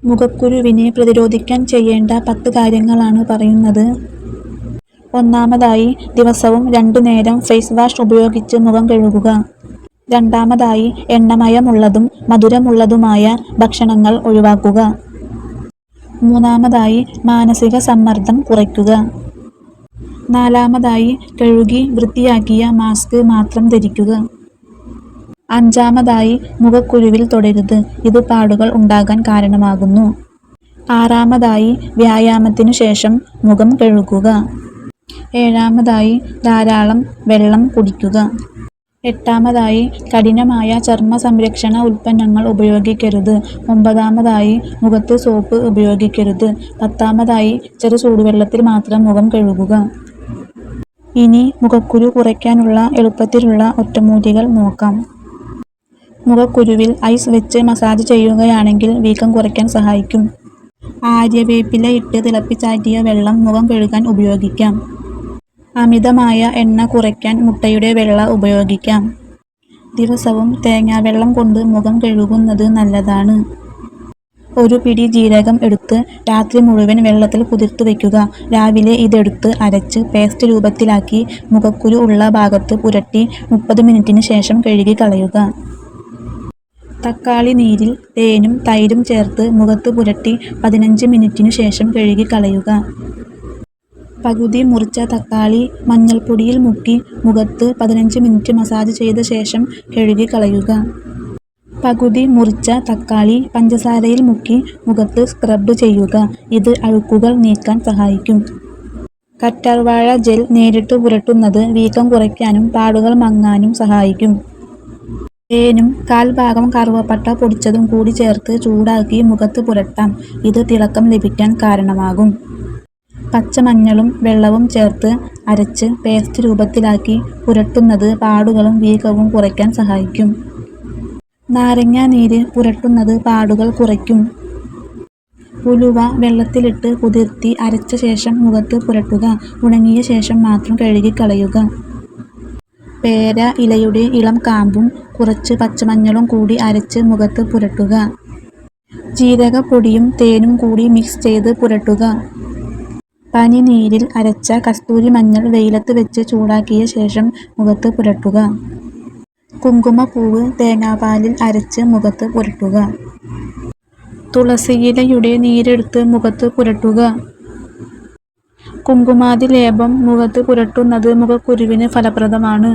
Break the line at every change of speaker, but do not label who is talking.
മുഖക്കുരുവിനെ പ്രതിരോധിക്കാൻ ചെയ്യേണ്ട 10 കാര്യങ്ങളാണ് പറയുന്നത്. ഒന്നാമതായി, ദിവസവും 2 നേരം ഫേസ് വാഷ് ഉപയോഗിച്ച് മുഖം കഴുകുക. രണ്ടാമതായി, എണ്ണമയമുള്ളതും മധുരമുള്ളതുമായ ഭക്ഷണങ്ങൾ ഒഴിവാക്കുക. മൂന്നാമതായി, മാനസിക സമ്മർദ്ദം കുറയ്ക്കുക. നാലാമതായി, കഴുകി വൃത്തിയാക്കിയ മാസ്ക് മാത്രം ധരിക്കുക. അഞ്ചാമതായി, മുഖക്കുരുവിൽ തൊടരുത്, ഇത് പാടുകൾ ഉണ്ടാകാൻ കാരണമാകുന്നു. ആറാമതായി, വ്യായാമത്തിനു ശേഷം മുഖം കഴുകുക. ഏഴാമതായി, ധാരാളം വെള്ളം കുടിക്കുക. എട്ടാമതായി, കഠിനമായ ചർമ്മ സംരക്ഷണ ഉൽപ്പന്നങ്ങൾ ഉപയോഗിക്കരുത്. ഒമ്പതാമതായി, മുഖത്ത് സോപ്പ് ഉപയോഗിക്കരുത്. പത്താമതായി, ചെറു ചൂടുവെള്ളത്തിൽ മാത്രം മുഖം കഴുകുക. ഇനി മുഖക്കുരു കുറയ്ക്കാനുള്ള എളുപ്പത്തിലുള്ള ഒറ്റമൂലികൾ നോക്കാം. മുഖക്കുരുവിൽ ഐസ് വെച്ച് മസാജ് ചെയ്യുകയാണെങ്കിൽ വീക്കം കുറയ്ക്കാൻ സഹായിക്കും. ആര്യവേപ്പില ഇട്ട് തിളപ്പിച്ചാറ്റിയ വെള്ളം മുഖം കഴുകാൻ ഉപയോഗിക്കാം. അമിതമായ എണ്ണ കുറയ്ക്കാൻ മുട്ടയുടെ വെള്ള ഉപയോഗിക്കാം. ദിവസവും തേങ്ങാവെള്ളം കൊണ്ട് മുഖം കഴുകുന്നത് നല്ലതാണ്. ഒരു പിടി ജീരകം എടുത്ത് രാത്രി മുഴുവൻ വെള്ളത്തിൽ കുതിർത്ത് വയ്ക്കുക. രാവിലെ ഇതെടുത്ത് അരച്ച് പേസ്റ്റ് രൂപത്തിലാക്കി മുഖക്കുരു ഉള്ള ഭാഗത്ത് പുരട്ടി 30 മിനിറ്റിന് ശേഷം കഴുകി കളയുക. തക്കാളി നീരിൽ തേനും തൈരും ചേർത്ത് മുഖത്ത് പുരട്ടി 15 മിനിറ്റിനു ശേഷം കഴുകി കളയുക. പകുതി മുറിച്ച തക്കാളി മഞ്ഞൾപ്പൊടിയിൽ മുക്കി മുഖത്ത് 15 മിനിറ്റ് മസാജ് ചെയ്ത ശേഷം കഴുകി കളയുക. പകുതി മുറിച്ച തക്കാളി പഞ്ചസാരയിൽ മുക്കി മുഖത്ത് സ്ക്രബ് ചെയ്യുക. ഇത് അഴുക്കുകൾ നീക്കാൻ സഹായിക്കും. കറ്റാർവാഴ ജെൽ നേരിട്ട് പുരട്ടുന്നത് വീക്കം കുറയ്ക്കാനും പാടുകൾ മങ്ങാനും സഹായിക്കും. തേനും 1/4 ഭാഗം കറുവപ്പട്ട പൊടിച്ചതും കൂടി ചേർത്ത് ചൂടാക്കി മുഖത്ത് പുരട്ടാം. ഇത് തിളക്കം ലഭിക്കാൻ കാരണമാകും. പച്ചമഞ്ഞളും വെള്ളവും ചേർത്ത് അരച്ച് പേസ്റ്റ് രൂപത്തിലാക്കി പുരട്ടുന്നത് പാടുകളും വീക്കവും കുറയ്ക്കാൻ സഹായിക്കും. നാരങ്ങാ നീര് പുരട്ടുന്നത് പാടുകൾ കുറയ്ക്കും. ഉലുവ വെള്ളത്തിലിട്ട് കുതിർത്തി അരച്ച ശേഷം മുഖത്ത് പുരട്ടുക. ഉണങ്ങിയ ശേഷം മാത്രം കഴുകി കളയുക. പേര ഇലയുടെ ഇളം കാമ്പും കുറച്ച് പച്ചമഞ്ഞളും കൂടി അരച്ച് മുഖത്ത് പുരട്ടുക. ജീരകപ്പൊടിയും തേനും കൂടി മിക്സ് ചെയ്ത് പുരട്ടുക. പനിനീരിൽ അരച്ച കസ്തൂരി മഞ്ഞൾ വെയിലത്ത് വെച്ച് ചൂടാക്കിയ ശേഷം മുഖത്ത് പുരട്ടുക. കുങ്കുമപ്പൂവ് തേങ്ങാപ്പാലിൽ അരച്ച് മുഖത്ത് പുരട്ടുക. തുളസിയിലയുടെ നീരെടുത്ത് മുഖത്ത് പുരട്ടുക. കുങ്കുമാതി ലേപം മുഖത്ത് പുരട്ടുന്നത് മുഖക്കുരുവിന് ഫലപ്രദമാണ്.